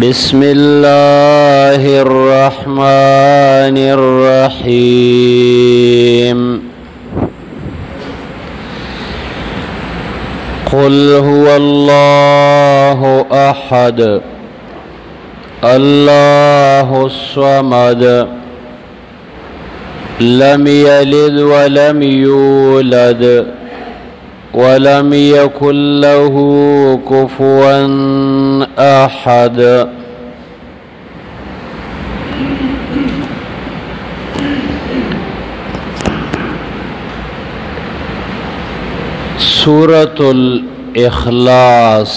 بسم الله الرحمن الرحيم قل هو الله أحد الله الصمد لم يلد ولم يولد ولم يكن له كفوا أحد سورة الإخلاص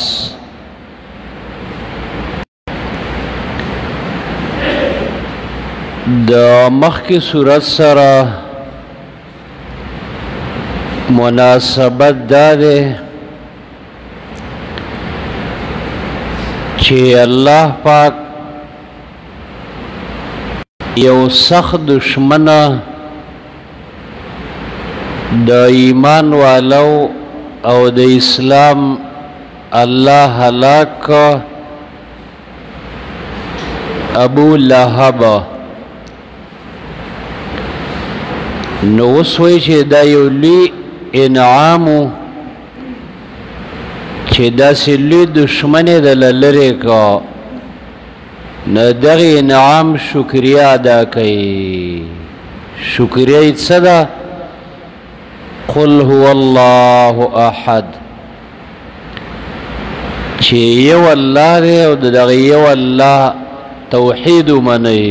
دا مخی سورت سره مناسبت داده چې الله پاک یو سخت دشمنه د ایمان والو او د اسلام الله هلاک ابو لهب نو وسوي چې دا یو لوی انعامو چې داسې لوی دشمن یې د لرې کا نو دغه انعام شکریه ادا کوي شکریه یې څه ده قل هو الله احد چې یو الله دی او د دغه یو الله توحید ومنئ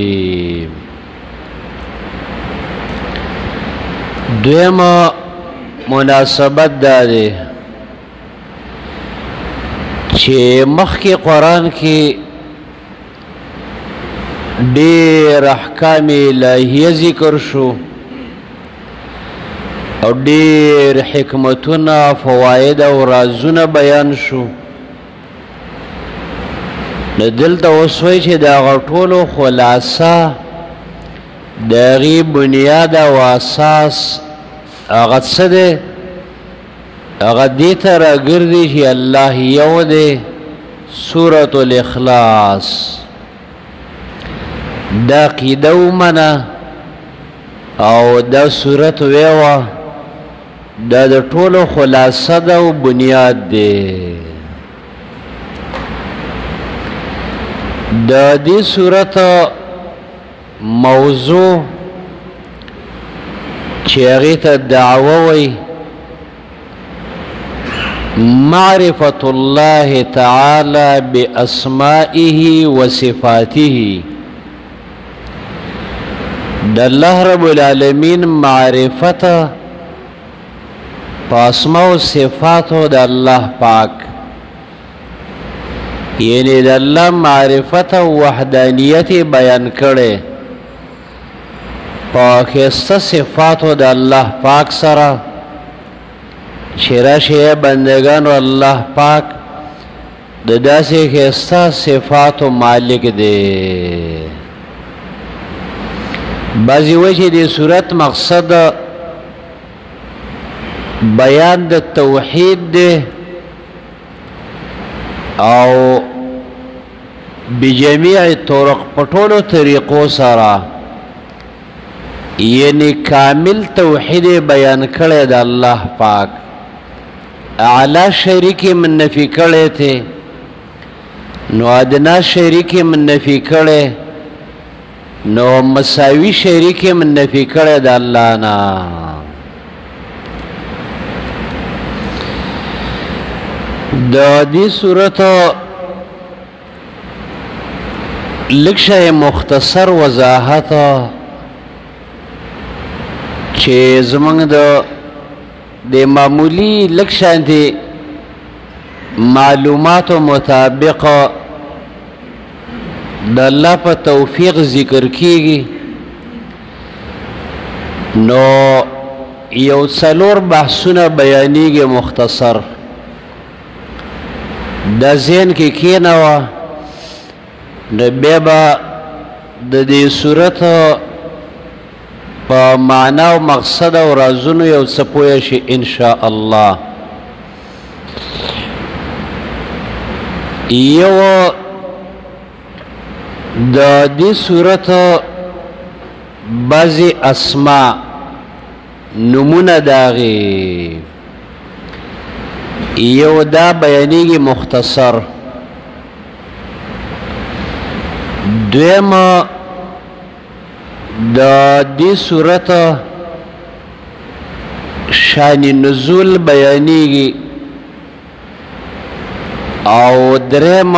دویمه مناسبت داده چې مخکې قرآن کې ډېر احکام الهیه ذکر شو او ډېر حکمتونه فواید او رازونه بیان شو نو دلته اوس وایي چې د هغه ټولو خلاصه د هغې بنیاد او اساس هغه څه دی هغه دې ته راګرځي چې الله یو دی سورة الاخلاص دا عقیده ومنه او دا سورت ویوه دا د ټولو خلاصه ده او بنیاد دی د دې سورت موضوع چې هغې ته دعوه وی معرفة الله تعالى بأسمائه وصفاته د الله رب العالمین معرفت په اسماء و صفاتو د الله پاک یعنی د الله معرفت او وحدانیت بیان کړي په ښایسته صفاتو د الله پاک سره چې راشي بندگانو الله پاک د داسې ښایسته صفاتو مالک دی بعضې وایي چې د صورت مقصد بیان د توحید دی او بجمیع طرق په ټولو طریقو سره یعنی کامل توحید بیان کړی د الله پاک اعلی شریک من نفی کړی ته نو ادنا شریک من نفی کړی نو مساوی شریک من نفی کړی د الله نه د دې صورت لږ شی مختصر وضاحت چې زمونږ د معمولی لږ شانتې معلوماتو مطابق د الله په توفیق ذکر کیږي نو یو څلور بحثونه بیانیږي مختصر دا ذهن کې کېنوه نو بیا به د دې صورت په معنا او مقصد او رازونو یو څه پوه شي انشاء الله یو دا دی صورت بعضی اسماء نمونه داغی یو دا بیانیگی مختصر دویم دا دی صورت شان نزول بیانیگی او دریم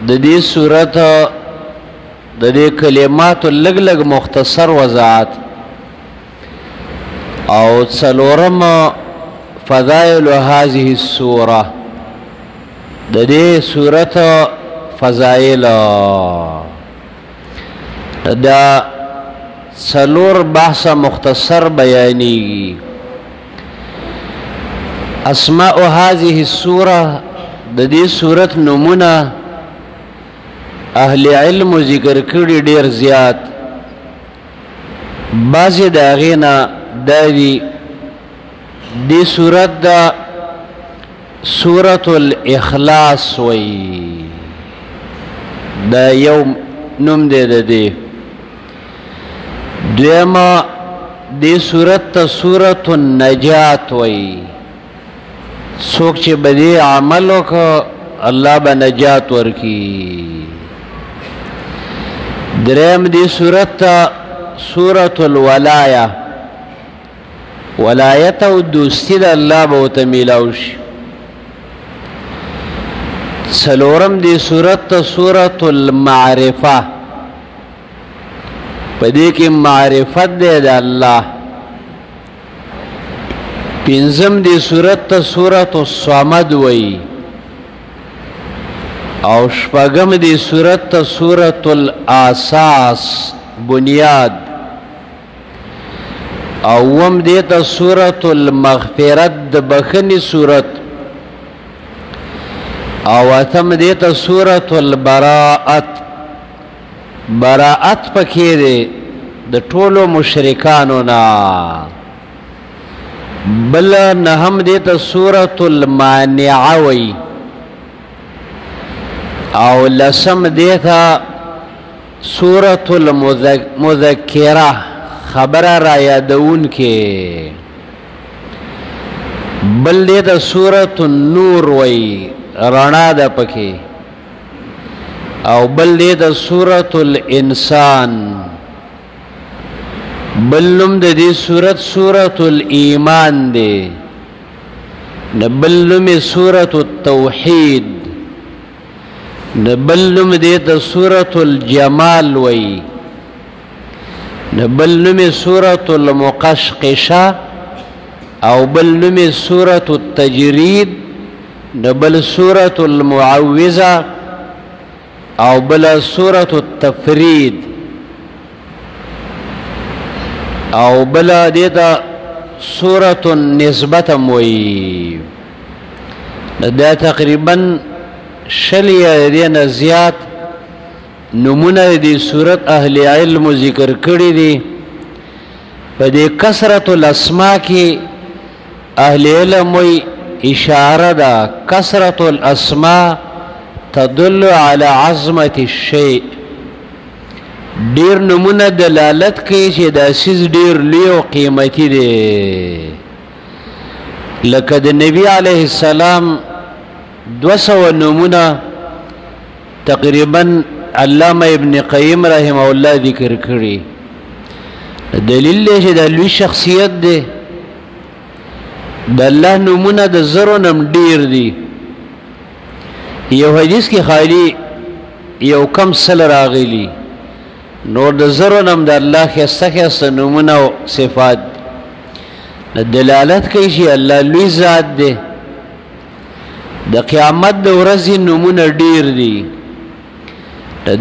د دې صورت د دې کلماتو لږ لږ مختصر وضاحت او څلورم فضائل هذه السوره د دې صورت فضائل دا څلور بحث مختصر بیانیږي اسماء هذه السوره د دې صورت نمونه اهل علم ذکر کړي ډیر زیات بعضې د هغې نه دا دي دې صورت دا سورة الاخلاص وی دا یو نوم دی د دې دویمه دې صورت ته سورة النجات وی څوک چې به دې عمل وکړه الله به نجات ورکي دریم دی صورت تا سورة الولایه ولایت او دوستی دا اللہ بہتا میلاوش څلورم دی صورت تا سورة المعرفه پدې کې معرفت دی دا اللہ پنځم دی صورت تا سورة الصمد وی او شپږم دی صورت ته سورة الاساس بنیاد اوم دی ته سورة المغفرت د بخنی صورت او اتم دی ته سورة البراءت براءت پکې دی د ټولو مشرکانو نه بل نهم دی ته سورة المانعه وی او لسم دیتا سورة المذکرہ خبر را یادون کے بل دیتا سورة النور وی رنا دا پکے او بل دیتا سورة الانسان بل نم دی سورة سورة الایمان دی بل نم سورة التوحید نبلم دیتا سورة الجمال وی نبلم سورة المقشقشة او بلم سورة التجرید نبل سورة المعوذة او بل سورة التفرید او بل دیتا سورة النسبة وی دا تقریبا شلیه دین زیات نمونه دی صورت اهل علم ذکر کړي دي په دې کثرت الاسماء کې اهل علم وی اشاره ده کثرت الاسماء تدل على عظمه الشيء ډیر نمونه دلالت کوي چې دا شیز ډیر لوی او قیمتي دی لکه د نبی علیه السلام 200 نمونه تقریبا علامه ابن قیم رحمه الله ذکر کړي دلیل دی چې د لوی شخصیت دی د الله نمونه د زرو نم ډیر دي یو حدیث کې خالی یو کم سل راغلی نور د زرو نم د الله خسته خسته نمونه او صفات دلالت کوي چې الله لوی ذات دی د قیامت د ورځې نمونه ډیر دي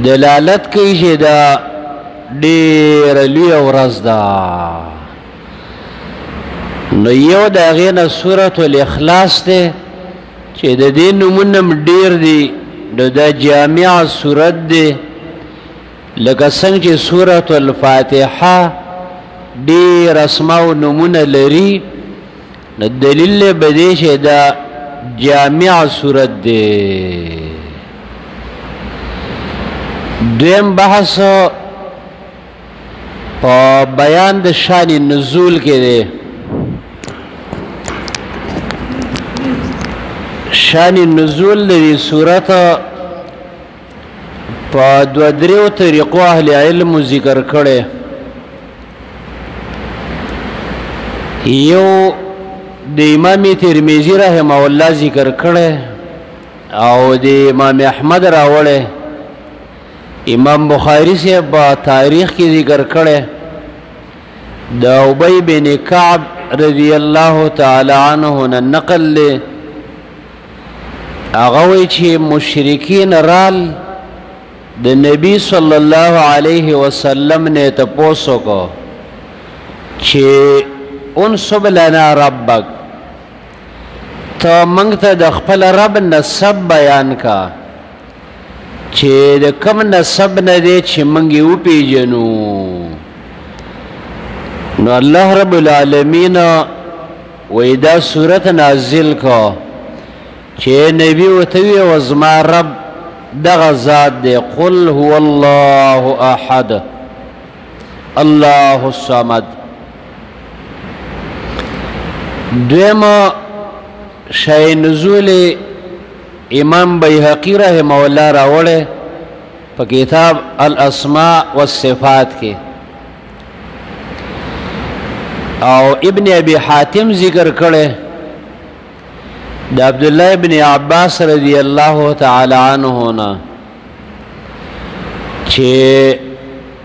دلالت کوي چې دا ډیر لوی ورځ ده نو یو د هغې نه سورة الاخلاص دی چې د دې نمونه ډیر دي نو دا جامع صورت دی لکه څنګه چې سورة الفاتحه ډیر اسماء او نمونه لري نو دلیل به دی چې دا جامع صورت دی دویم بحث په بیان د شان نزول کې دی. شان نزول د دې سورت په دوه دریو طریقو اهل علم ذکر کړي. یو د امام ترمذی رحمه الله ذکر کړي او د امام احمد راوړي. امام بخاری سے با تاریخ کی ذکر کړي د ابی بن کعب رضی الله تعالی عنہ نه نقل له هغه وی چې مشرکین رال د نبی صلی الله علیه وسلم نه تاسو کو چې انسب لنا ربک ته موږ ته د خپل رب نسب بیان کا چې د کوم نسب نه دی چې موږ یې وپېژنو. نو الله رب العالمین وی دا صورت نازل کو چې نبی ورته ووایي زما رب دغه ذات دی. قل هو الله احد الله الصمد. دویم شای نزول امام بیهقی رحمه الله راوړی په کتاب الاسماء والصفات کې او ابن ابي حاتم ذکر کړي د عبد الله ابن عباس رضی الله تعالی عنهما چې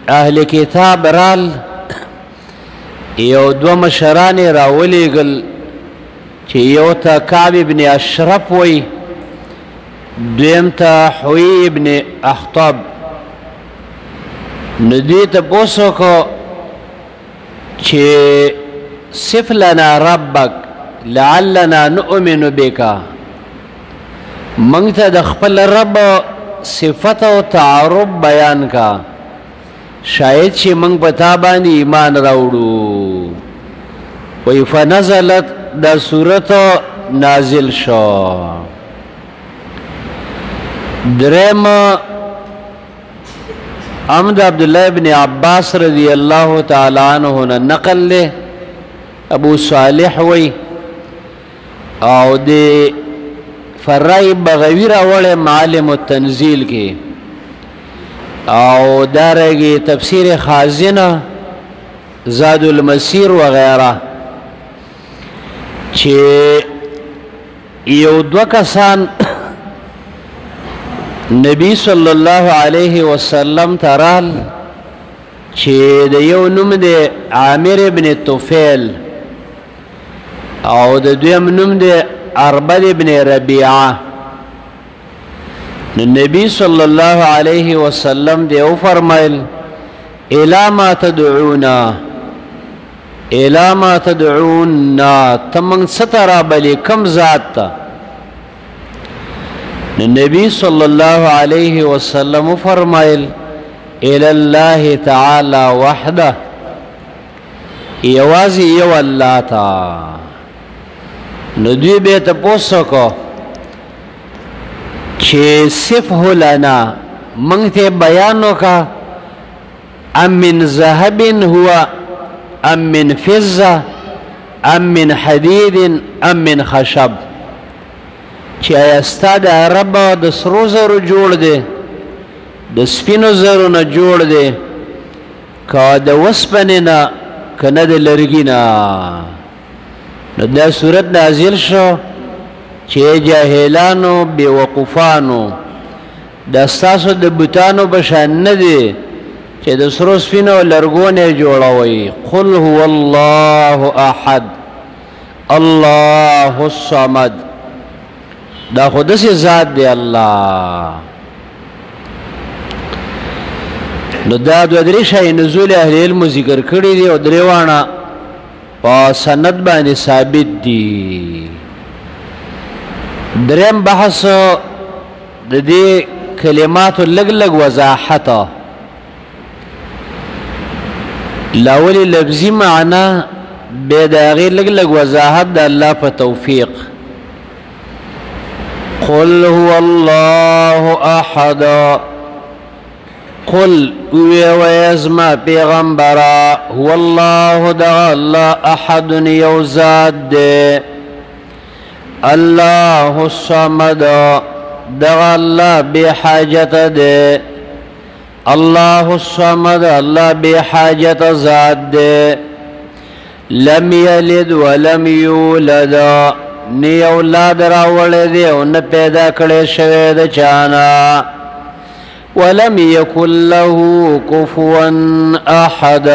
اهل کتاب رال یو دو مشران راولېږل چې یو ته کعب ابن اشرف وی دویم ته حوی ابن اخطب. ندی ته پوسو کو چې صف لنا ربک لعلنا نؤمن بک منگ ته د خپل رب صفت او تعارف بیان کا شاید چې منگ پتا باندې ایمان راوړو. وی فنزلت دا صورت نازل شو. درم امد عبداللہ ابن عباس رضی اللہ تعالی عنہ نقل لے ابو صالح وی او دے فرائی بغوی راوڑے معالم التنزیل کی او دارگی تفسیر خازنہ زاد المسیر وغیرہ چه یو دو کسان نبی صلی الله علیه وسلم ترال چې د یو نوم دی عامر ابن طفیل او د دویم نوم دی اربد ابن ربیعه. نبی صلی الله علیه وسلم دی او فرمایل الی ما تدعونا الی ما تدعونا تمن سترا بلی کم ذات تا. نبی صلی اللہ علیہ وسلم فرمائل الى اللہ تعالی وحده یوازی یو اللہ تا. ندوی بیت پوسو کو چه صفه لنا منگتے بیانو کا ام من ذهب هو ام من فضه ام من حدید ام من خشب چې آیستا د عرب د سرو زرو جوړ دی د سپینو زرو نه جوړ دی که د وسپنې نه که نه د لرګي نه. نو دا صورت نازل شو چې جاهلانو بېوقوفانو دا ستاسو د بوتانو په شان نه دی چې د سرو سپینو لرګو نه جوړوئ. قل هو الله احد الله الصمد دا خود سے ذات دی الله. نو دا دو درې شای نزول اهل علم ذکر کړي دي او دریوانه په سند باندې ثابت دي. دریم بحث د دې کلماتو لګ لګ وضاحت لاولی لفظی معنا به د هغې لګ لګ وضاحت د الله په توفیق. قل هو الله احد قل ويزما پیغمبرا هو الله دا الله احد يوزاد الله الصمد دا الله بحاجت دے الله الصمد الله بحاجت ذات دے لم يلد ولم يولد نی اولاد راوړی دی او نه پیدا کړی شوی د چانا ولم يكن له كفوا احد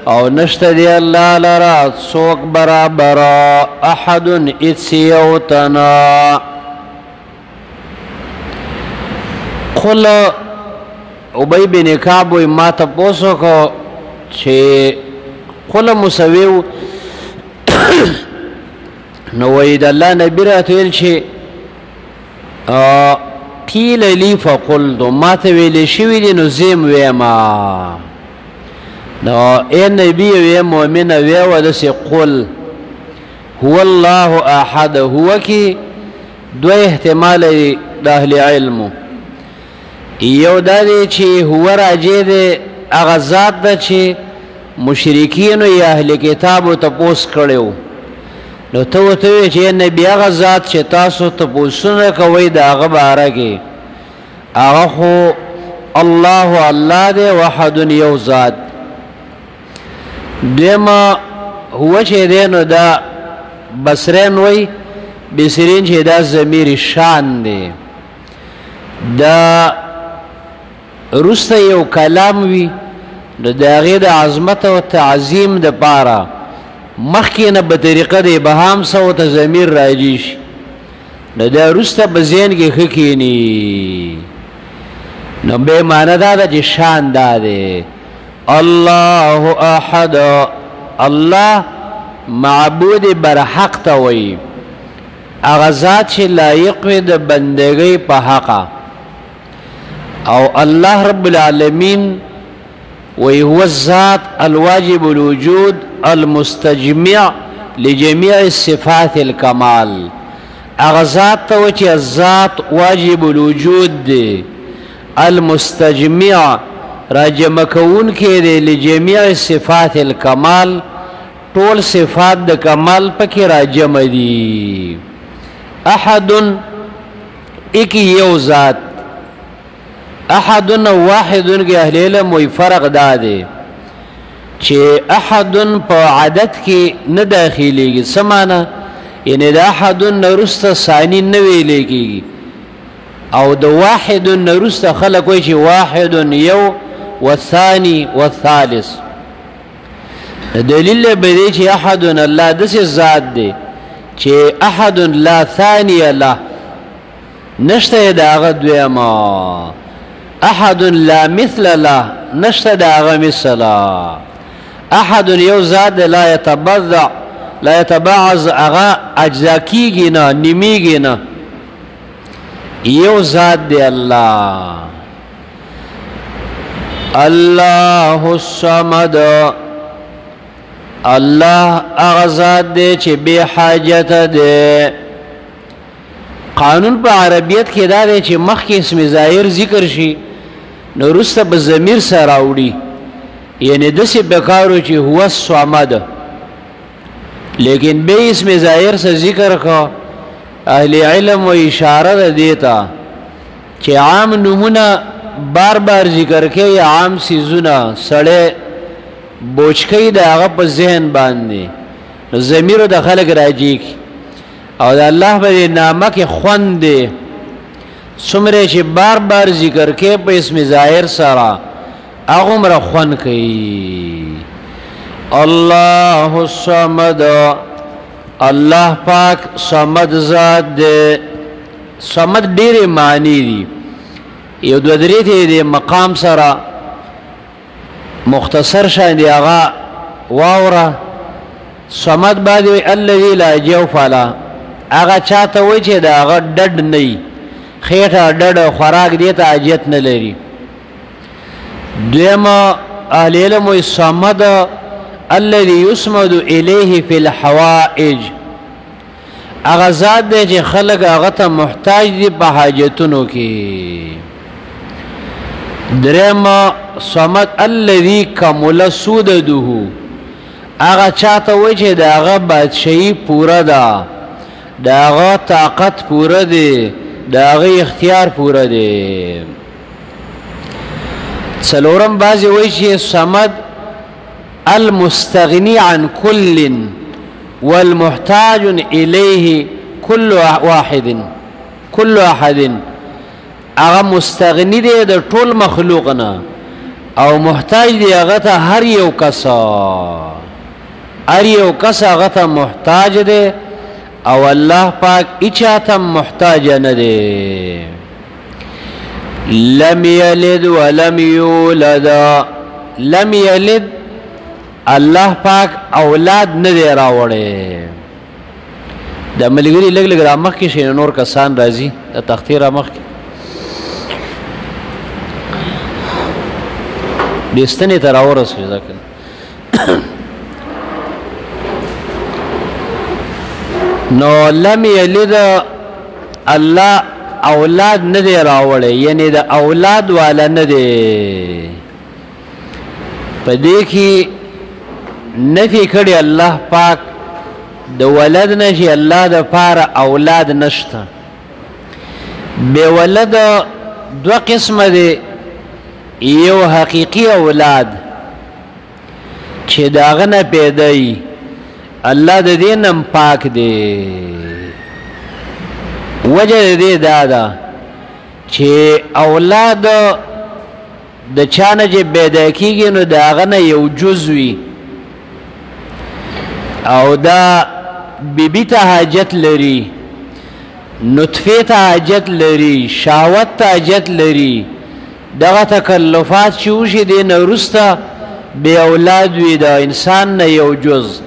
او نشته دی الله لرا څوک برابر احد اتسیوتنا قل ابی بن کعب ما تاسو کو چې قل مسویو نو وید الله نبی راتل شي قیل لی فقلت ما ته ویل شوی دی نو زم ویما نو اے نبی وی مؤمن وی ودس قل هو الله احد هو کی دو احتمال د اهل علم یو دا دی چې هو راجه دی هغه ذات د چې مشرکین یا اهل کتاب ته پوس کړو نو ته وته چې نبی هغه ذات چې تاسو ته پوښتنه کوي دا هغه باره کې هغه خو الله الله دې وحد یو ذات دما هو چې دې نو دا بصرین وای بصرین چې دا ضمیر شان دی دا رسته یو کلام وی د هغې د عظمت او تعظیم د پاره مخکې نه به طریقه د ابهام سو ته ضمیر راجي شي نو دا وروسته به ذهن کې ښه کښېني نو بې معنه دا ده چې شان دا دی الله احد الله معبود برحق ته وایي هغه ذات چې لایق وي د بندګۍ په حقه او الله رب العالمین وهو الذات الواجب الوجود المستجمع لجميع الصفات الكمال اغذات توچ الذات واجب الوجود دي المستجمع راجم کون کې دي لجميع صفات الكمال ټول صفات د کمال پکې راجم دي احد ایک یو ذات احد و واحد کې اهل علم وی فرق داده چې احد په عدد کې نه داخليږي سمانه یعنی د احد نرسته ثانی نه ویل کېږي او د واحد نرسته خلک وایي چې واحد یو والثاني والثالث دلیل به دی چې احد الله داسې ذات دی چې احد لا ثاني له نشته د هغه دویمه احد لا مثل له نشته د هغه مثله احد یو ذات لا يتبذع لا يتبعض اغا اجزا کیږي نه نیمیږي نه یو ذات دی الله الله الصمد الله اغا ذات دی چې به حاجت دی قانون په عربیت کې دا دی چې مخکې اسم ظاهر ذکر شي نو وروسته به ضمیر سره راوړي یعنی داسې بکارو چې هو الصمد لیکن به اسم ظاهر سے ذکر کا اهل علم و اشاره ده دیتا چې عام نمونه بار بار ذکر کې یا عام سیزونه سړی بوچکی د هغه په ذهن باندې ضمیر د خلق راځي او د الله په نامه کې خوند دی څومره چې بار بار ذکر کې په اسم ظاهر سره هغه مر خوند کوي الله الصمد الله پاک صمد ذات دے صمد ډېرې معنی دي یو دو درې دي مقام سره مختصر شان دی هغه واوره صمد باندې الذي لا جوف له هغه چاته وای چې دا هغه ډډ نه خېټه ډډ خوراک دی ته اجت نه لري دیمه اهل علم صمد الذي يسمد اليه في الحوائج اغه ذات دې چې خلق هغه ته محتاج دي په حاجتونو کې درم صمد الذي کمل سودده هغه چاته وای چې داغه بادشاہي پوره ده داغه طاقت پوره ده داغه اختیار پوره ده څلورم بعضی وای چې صمد المستغني عن كل والمحتاج إليه كل واحد هغه مستغنی دی د ټول مخلوق نه او محتاج دی هغه ته هر یو کس هغه ته محتاج دی او الله پاک اچاته محتاج نه دی لم یلد ولم یولد لم یلد الله پاک اولاد نه دی راوړی د ملګری لګ را مخ کې شي نور کسان راځي د تختی را مخ کې دستنی تر اورسوي ځکه نو لم یلد الله اولاد نه دی راوړی یعنی د اولاد والا نه دی په دې کې نفي کړي الله پاک د ولد نشي الله د پاره اولاد نشته به ولد دو قسمه دي یو حقیقی اولاد چې داغه نه پیدای الله د دینم پاک دی وجه دې دادا چې اولاد د چانه چې پیدا کیږي نو داغه نه یو جزوی او دا بیبی ته حاجت لري نطفه ته حاجت لري شهوت ته حاجت لري دغه تکلفات چې وشي دې نه وروسته بې اولاد وي د انسان نه یو جز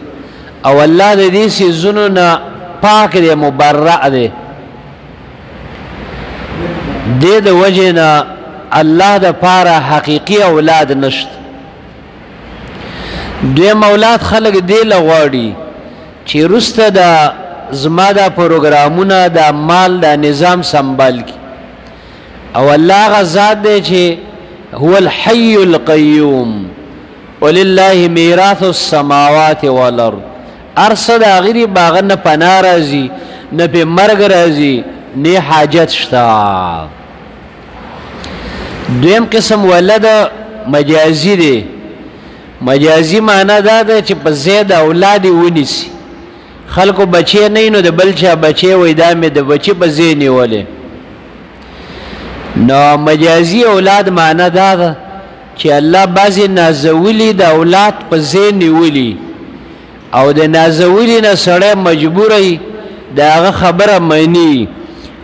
او الله د دې څیزونو نه پاک دی مبرأ دی دې د وجې نه الله د پاره حقیقي اولاد نشته دویم اولاد خلق دی لغواړي چې رسته دا زما دا پروګرامونه دا مال دا نظام سنبال کی او الله غزاد دی چې هو الحي القيوم ولله ميراث السماوات والارض ارصد غیری باغ نه پناه راځي نه په مرګ راځي نه حاجت شتا دویم قسم ولد مجازي دی مجازي معنی دا ده چې په زید اولاد ونیسي خلکو بچي نه نو د بلچا بچي وای دا مې د بچي په زینې ولې نو مجازي اولاد معنی دا ده چې الله بعضی نازولی د اولاد په زینې ولي او د نازولی نه سړی مجبوري داغه خبره مانی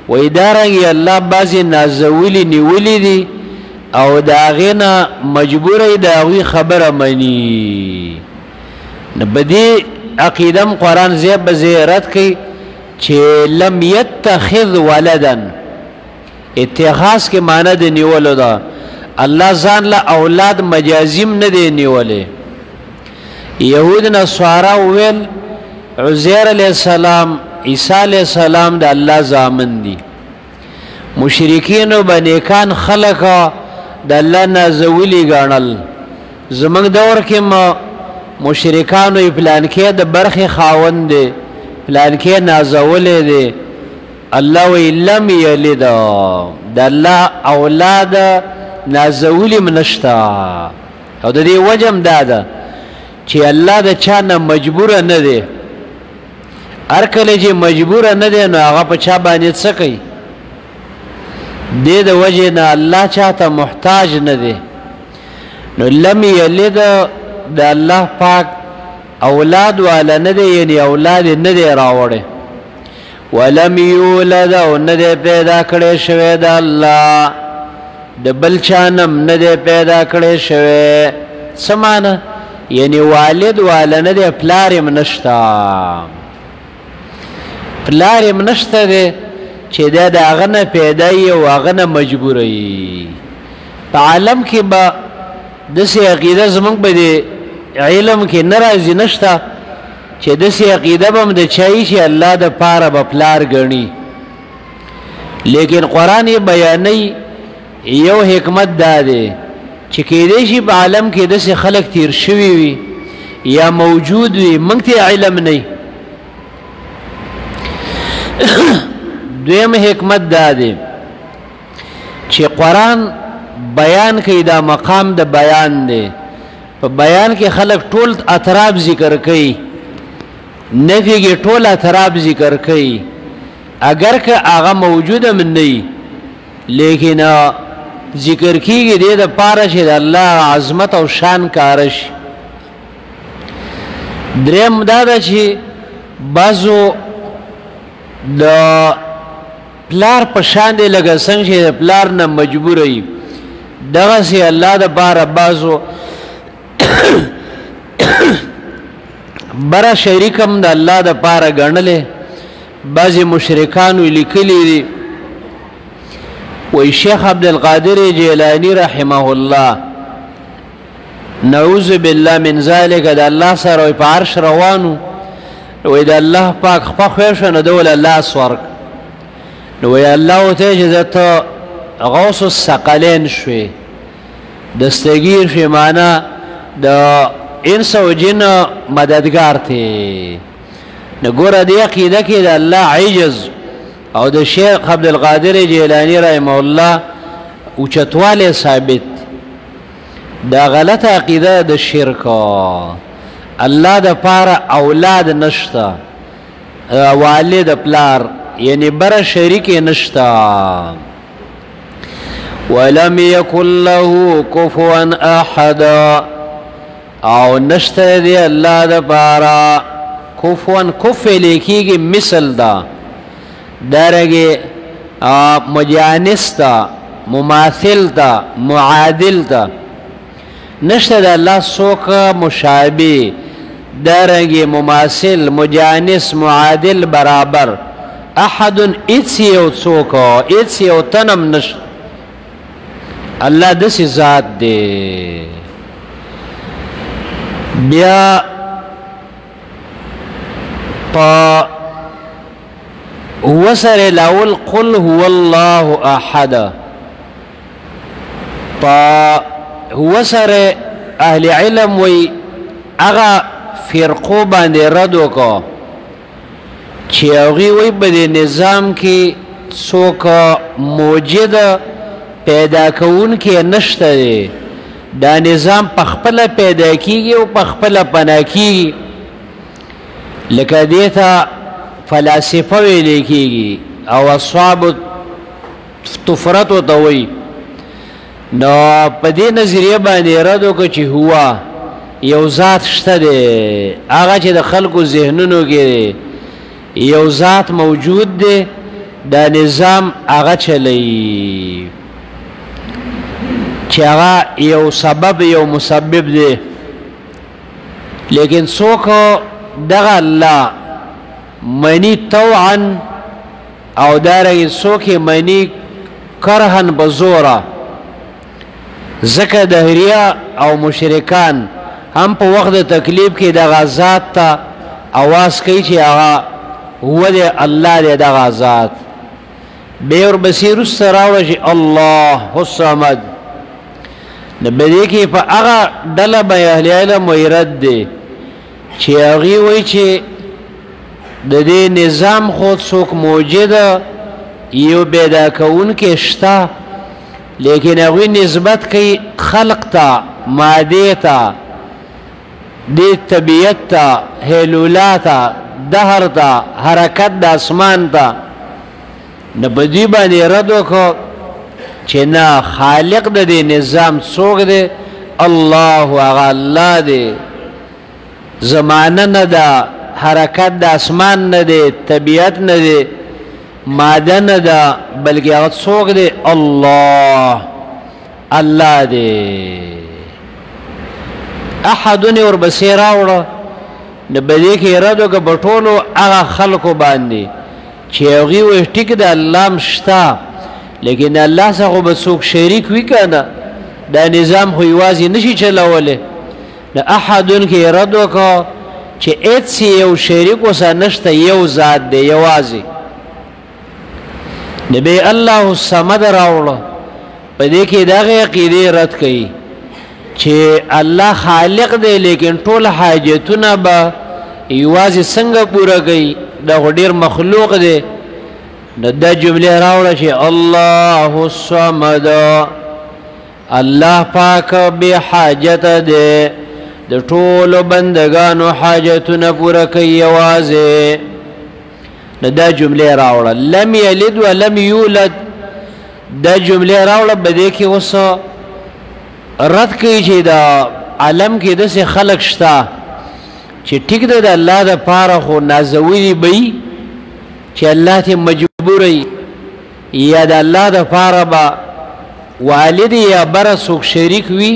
وای دا رنګ الله بعضی نازولی نیولی دي او دا غینا مجبوری دا غوی خبر منی نبدی عقیدم قرآن زیب بزیرت کی چه لم یتخذ ولدن اتخاذ کے معنی دی نیولو دا اللہ زان لا اولاد مجازیم ندی نیولی یهود نصارا ویل عزیر علیہ السلام عیسیٰ علیہ السلام دا اللہ زامن دی مشرکین و بنیکان خلقا د الله نازولی غاڼل زمنګ دور کې ما مشرکانو پلان کې د برخه خاوند دي پلان کې نازولې دي الله وی لم یلد د الله اولاد نازولی منشتا او د دې وجم دادا چې الله د چا نه مجبور نه دی هر کله چې مجبور نه دی نو هغه په چا باندې څه کوي دې د وجه نه الله چاته محتاج نه دی نو لم یلد د الله پاک اولاد والا نه دی یعنی اولاد نه دی راوړی ولم یولد او نه دی پیدا کړی شوی د الله د بل چانم نه دی پیدا کړی شوی سمانه یعنی والد والا نه دی پلار منشتا پلار منشتا دی چې دا د هغه نه پیدایي او هغه نه مجبوري په عالم کې به داسې عقیده زموږ په دې علم کې نه راځي نشته چې داسې عقیده به هم د چایي چې الله د پاره به پلار ګڼي لیکن قرآن یې بیانوي یو حکمت دا دی چې کېدای شي په عالم کې داسې خلک تیر شوي وي یا موجود وي موږ ته علم نه دویم حکمت دا دی چې قرآن بیان کوي دا مقام د بیان دی په بیان کې خلک ټول اطراف ذکر کوي نفی کې ټول اطراف ذکر کوي اگر که هغه موجوده من نه لیکن ذکر کیږي د پاره چې د الله عظمت او شان کارش دریم دا ده چې بعضو د پلار په شان دی لکه څنګه چې د پلار نه مجبور وي دغسې الله د پاره بعضو بره شریکم د الله د پاره ګڼلې بعضې مشرکانو لیکلي دي وی شیخ عبدالقادر جیلانی رحمه الله نعوذ بالله من ذلك د الله سره وی په عرش روانو وی د الله پاک خپه خوی شو نو دول الله سورک نو وی الله ورته چې ته غوث الثقلین شوې دستگیر شوې معنا د انس او جن مددگار ته نو ګوره دې عقیده کې د الله عجز او د شیخ عبدالقادر جیلانی رحمه الله اوچتوالی ثابت دا غلط عقیده د شرک الله د پاره اولاد نشتا والد پلار یعنی بر شریک نشتا ولم یکن له کفوا احد او نشتا دی الله د پاره کفوا کف لیکيږي مثل دا دارنګه مجانس تا مماثل تا معادل تا نشته د الله څوک مشابه دارنګه مماثل مجانس معادل برابر احد اڅ یو څوک اڅ یو تنم نش الله داسې ذات دی بیا په وسر الاول قل هو الله احد وسر اهل علم وی اغا فرقو باندې رد وکړو چې هغوی وی په دې نظام کې څوک موجد پیدا کوونکی نشته دی دا نظام په خپله پیدا کیږي او په خپله پناه کیږي لکه دې ته فلاسفه ویل کیږي او اصحاب تفرت ورته وایي نو په دې نظریه باندې رد وکړو چې هو یو ذات شته دی هغه چې د خلکو ذهنونو کې یو ذات موجود دی دا نظام هغه چلی چې هغه یو سبب یو مسبب دی لیکن څوک دغه الله منی طوعا او دارنګه څوک منی کرهن بزوره ځکه دهریه او مشرکان هم په وخت د تکلیف کې دغه ذات ته اواز کوي چې هغه هو دی الله دی دغه ذات بیا ورپسې وروسته راوړه چې الله الصمد نو په دې کې په هغه ډله به اهل علم وایي رد دی چې هغوی وایي چې د دې نظام خود څوک موجده یو پیدا کوونکی شته لیکن هغوی نسبت کوي خلق ته ماده ته دې طبیعت ته هیلولا ته دهر ته حرکت د اسمان ته نو په دې باندې رد وکړو چې نه خالق د دې نظام څوک دی الله هغه الله دی زمانه نه ده حرکت د اسمان نه دی طبیعت نه دی ماده نه ده بلکې هغه څوک دی الله الله دی احد ورپسې راوړه نو په دې کې رد وکړه په ټولو هغه خلکو باندې چې هغوی وایي ټیک د الله م شته لیکن الله څخه خو به څوک شریک وي که نه دا نظام خو یوازې نشي چلولی نو احدون کې رد وکړه چې هېڅ یو شریک ورسره نشته یو ذات دی یوازې نو بیا الله الصمد راوړه په دې کې دغه عقیده رد کړي چې الله خالق دی لیکن ټول حاجتونه به یوازې څنګه پوره کوي دا ډېر مخلوق دی نو دا جمله راوړه چې الله الصمد الله پاک به حاجت دی د ټولو بندگانو حاجتونه پوره کوي یوازې نو دا جمله راوړه لم یلد ولم یولد دا جمله راوړه به دې کې اوس رد کوي چې دا عالم کې داسې خلق شته چې ټیک ده د الله د پاره خو نازولی بی چې الله ته مجبوری یا د الله د پاره با والد یا بر څوک شریک وي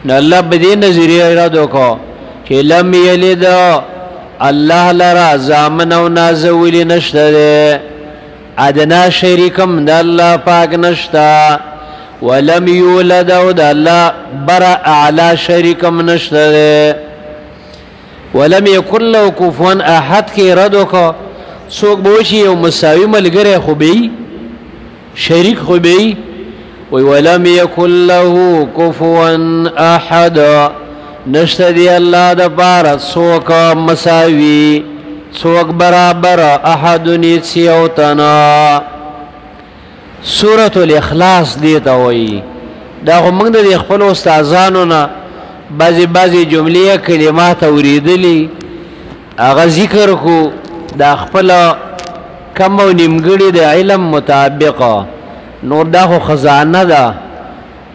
نو الله به دې نظریه اراده کو چې لم یلد الله لرا زامن او نازولی نشته ده ادنا شریکم د الله پاک نشته ولم یولد او د الله بر اعلی شریکم نشته ده ولم یکن له کفوا احد کې رد وکړه څوک به وشي یو مساوي ملګری خو به شریک خو به وی ولم یکن له کفوا احد نشته دی الله د پاره څوک مساوي څوک برابر احد نیت یو تنا سورۃ الاخلاص دی ته وی دا موږ د خپل استادانو نه بعضی جملې کلمات اوریدلی هغه ذکر کو دا خپل کم او نیمګړي د علم مطابق نور دا خو خزانه ده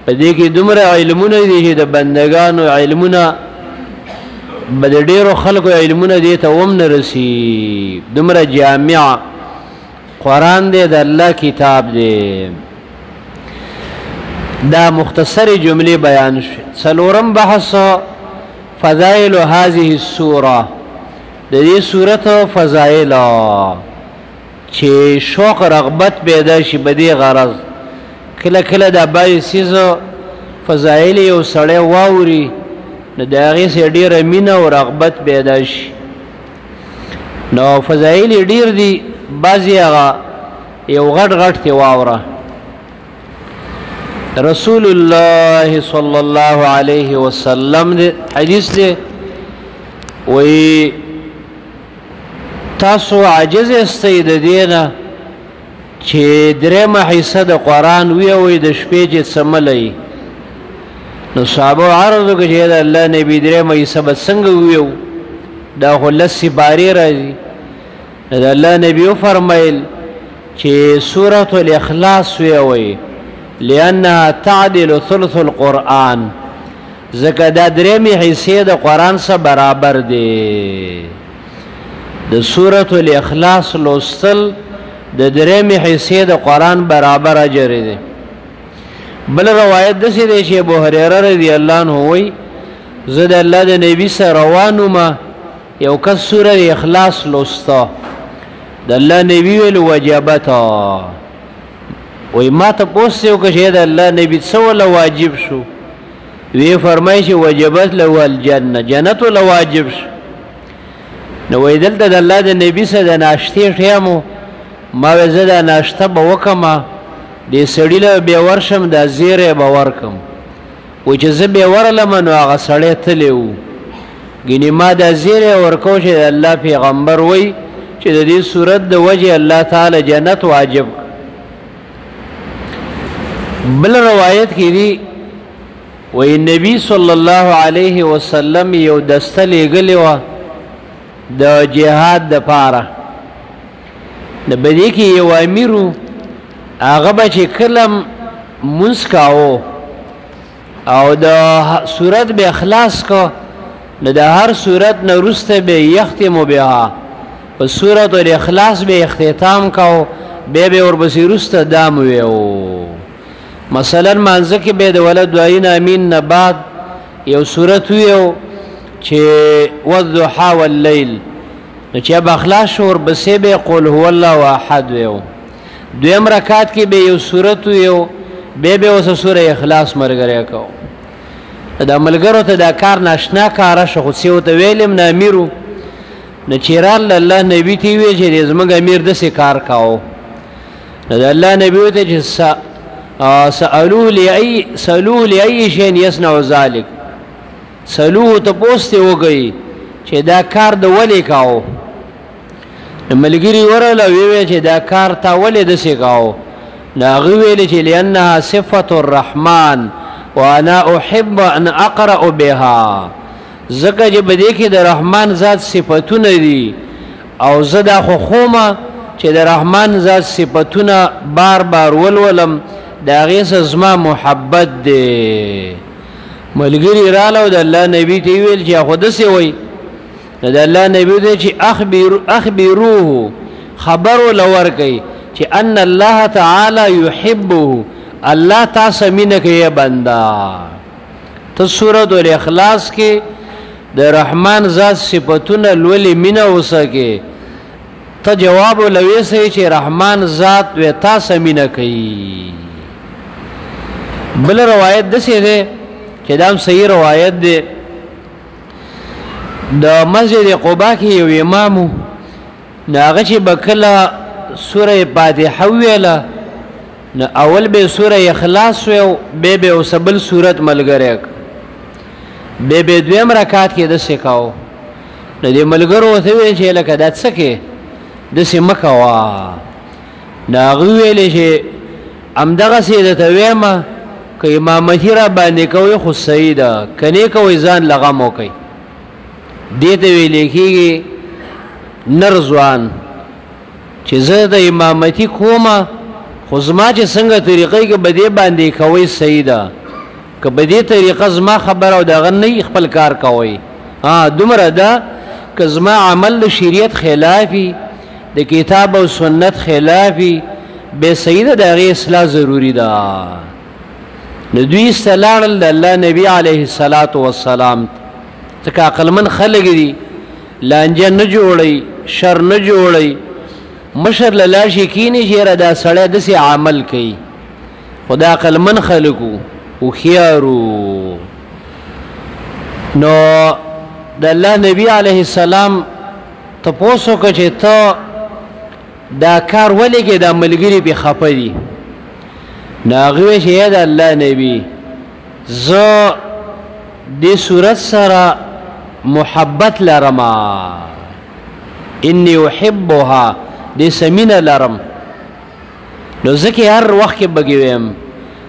په دې کې دومره علمونه دي چې د بندگانو علمونه بد ډیرو خلکو علمونه دي ته وم نه رسی دومره جامع قرآن دی د الله کتاب دی دا مختصر جمله بیان شو څلورم بحث فضائل هذه السوره د دې سورته فضائل چې شوق رغبت پیدا شي بدی غرض کله کله د بای سیزو فضائل یو سړی واوري نو د هغې سره ډېره مینه او رغبت پیدا شي نو فضائل ډېر دي بعضې هغه یو غټ غټ ترې واوره رسول الله صلی الله علیه وسلم دی حدیث دی وی تاسو عاجز استئ د دینه چې درېمه حصه د قرآن وی د شپې چې سملی نو صحابه عرض وکړه چې د الله نبی درېمه حصه به څنګه ویو دا خو لس سپارې راځي د الله نبی وفرمیل چې سورة الاخلاص وی لأنها تعدل ثلث القرآن ځکه دا درېمې حصې د قرآن سره برابر دی د سورة الاخلاص لوستل د درېمې حصې د قرآن برابر اجر دی بل روایت داسې دی چې ابو هریره رضی الله عنه وایي زه د الله د نبي سره روان وم یو کس سوره اخلاص لوسته د الله نبي ویل وجبتا وی ما ته پوښتنه وکړه چې د الله نبي څه ولا واجب شو وی فرمایي چې وجبت له الجنه جنت له واجب شو نو وی دلته د الله د نبي سره د ناشتې ټیمو ما وی زه د ناشته به وکړم دې سړي له بیا ورشم دا زیری به ورکم وی چې زه بیا ورلم نو هغه سړی تلی و ګینې ما دا زیری ورکو چې د الله پیغمبر وی چې د دې صورت د وجې الله تعالی جنت واجب بل روایت کې دی وی نبی صلی الله علیه وسلم یو دسته لیږلې وه د جهاد د پاره د بدې کې یو امیر و هغه به چې کله مونځ کاوه او د صورت به اخلاص کو نو د هر صورت نه وروسته به یختم بها په صورت الاخلاص به اختتام کاوه بیا به ورپسې وروسته دام ویو مثلا مانځه کې به د ولد دعاین امین نه بعد یو صورت ویو چې والضحى واللیل نو چې به اخلاص شو ورپسې به قل هو الله احد ویو دویم رکعت کې به یو صورت ویو بیا به اوس سوره اخلاص مرګره کو دا ملګرو ته دا کار ناشنا کاره شو خو څه ته ویلم نه امیرو نه چیرال الله نبی تی وی چې زمونږ امیر د څه کار کاو نو د الله نبی ته چې سألوه لأي شيء يصنع ذلك سألوه تپوس ته وکړي چې دا کار د ولې کاو ملګري ورله وی چې دا کار تا ولې دسې کاو نو هغه ویل چې لأنها صفة الرحمن وانا احب ان اقرأ بها ځکه چې په دې کې د رحمان ذات صفتونه دي او زه دا خو خومه چې د رحمان ذات صفتونه بار بار ولولم د هغې څه زما محبت دی ملګري راله د الله نبي ته ویل چې خو داسې وایي نو د الله نبي ته چې اخبروه خبر ورله ورکئ چې ان الله تعالی یحبه الله تاسو مینه کوي بنده ته سورۃ الاخلاص کې د رحمان ذات صفتونه لولې مینه وسکه ته جواب ولوي سي چې رحمان ذات و تاسو مینه کوي بل روایت د څه ده چې دا صحیح روایت ده د مسجد قباء کې یو امامو ناغه چې بکله سوره فاتحه ویله نو اول به سوره اخلاص ویو به اوسبل سورت ملګری به دویم رکعت کې د سکاو نو دې ملګرو ته ویل چې لکه دا څه کې د سمکوا ناغه ویل چې امدغه سیده ته ویمه که امامتی را باندې کوي خو صحیح ده کني کوي ځان لغم وکي دې ته ویل کېږي نرځوان چې زه د امامتی کومه خو زما چې څنګه طریقې کې بده باندې کوي صحیح ده که بده طریقه زما خبر او دغه نه خپل کار کوي دومره ده که زما عمل د شریعت خلافي د کتاب او سنت خلافي به صحیح ده دغه اصلاح ضروری ده نو دوی استلال د الله نبی علیه الصلاۃ والسلام ځکه عقلمن خلک دي لانجه نه جوړي شر نه جوړي مشر للاشي کینی چې را دا سړی داسې عمل کوي خدا عقلمن خلکو هوښیارو نو د الله نبی علیه السلام تپوس وکړه چې ته دا کار ولې کې دا ملګري پې خفه دي نو هغې ویل چې یا د الله نبي زه دې صورت سره محبت لرم انی احبها دې سمینه لرم نو ځکه هر وخت کې بګې ویم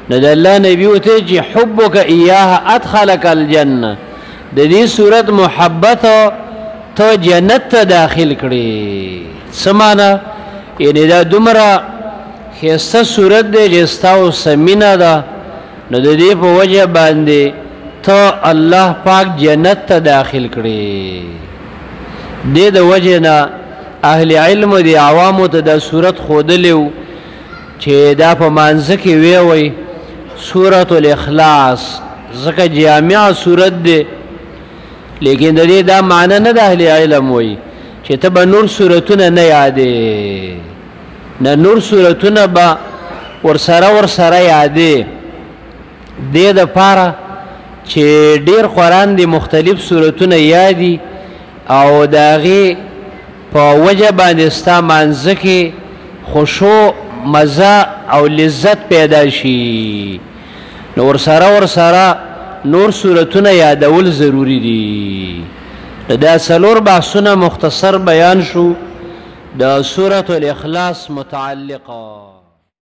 نو د الله نبي ورته چې حبک ایاها ادخلک الجنه د دې صورت محبت ته جنت ته داخل کړي څه معنی یعنې دا دومره ښایسته صورت دی چې ستا او سمینه ده نو د دې په وجه باندې ته الله پاک جنت ته داخل کړي دې د وجه نه اهل علم دی عوامو ته دا صورت خودلیو چې دا په مانځه کې وی سورۃ الاخلاص ځکه جامع صورت دی لیکن د دې دا معنی نه د اهل علم وی چې ته به نور صورتونه نه یادې نه نور صورتونه به ورسره یادې دې دپاره چې ډیر قرآن دی مختلف صورتونه یادي او د هغې په وجه باندې ستا مانځه کې خشوع مزه او لذت پیدا شي نو ورسره نور صورتونه یادول ضروری دي دا څلور بحثونه مختصر بیان شو د سورۃ الاخلاص متعلقه